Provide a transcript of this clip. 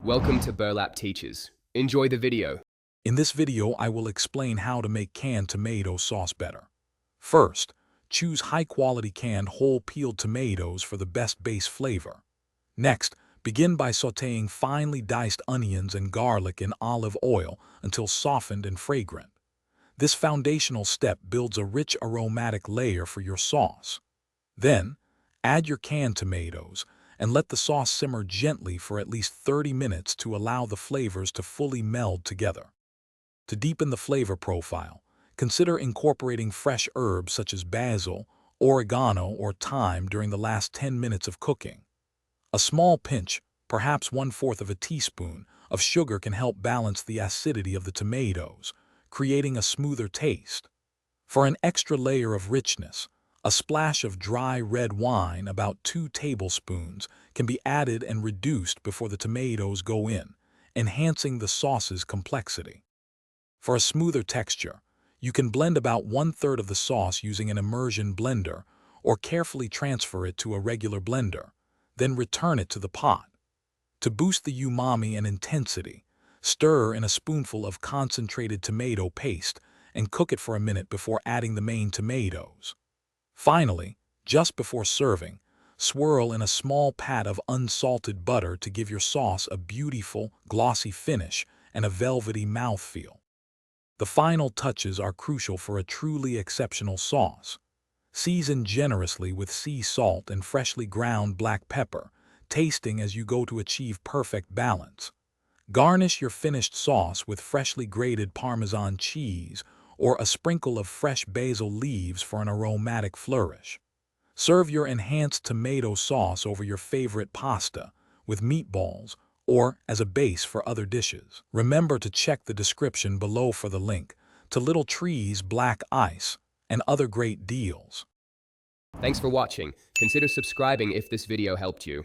Welcome to Burlap Teachers. Enjoy the video. In this video, I will explain how to make canned tomato sauce better. First, choose high-quality canned whole peeled tomatoes for the best base flavor. Next, begin by sautéing finely diced onions and garlic in olive oil until softened and fragrant. This foundational step builds a rich aromatic layer for your sauce. Then, add your canned tomatoes and let the sauce simmer gently for at least 30 minutes to allow the flavors to fully meld together. To deepen the flavor profile, consider incorporating fresh herbs such as basil, oregano, or thyme during the last 10 minutes of cooking. A small pinch, perhaps 1/4 of a teaspoon, of sugar can help balance the acidity of the tomatoes, creating a smoother taste. For an extra layer of richness, a splash of dry red wine, about 2 tablespoons, can be added and reduced before the tomatoes go in, enhancing the sauce's complexity. For a smoother texture, you can blend about 1/3 of the sauce using an immersion blender or carefully transfer it to a regular blender, then return it to the pot. To boost the umami and intensity, stir in a spoonful of concentrated tomato paste and cook it for a minute before adding the main tomatoes. Finally, just before serving, swirl in a small pat of unsalted butter to give your sauce a beautiful, glossy finish and a velvety mouthfeel. The final touches are crucial for a truly exceptional sauce. Season generously with sea salt and freshly ground black pepper, tasting as you go to achieve perfect balance. Garnish your finished sauce with freshly grated Parmesan cheese or a sprinkle of fresh basil leaves for an aromatic flourish. Serve your enhanced tomato sauce over your favorite pasta, with meatballs, or as a base for other dishes. Remember to check the description below for the link to Little Tree's Black Ice and other great deals. Thanks for watching. Consider subscribing if this video helped you.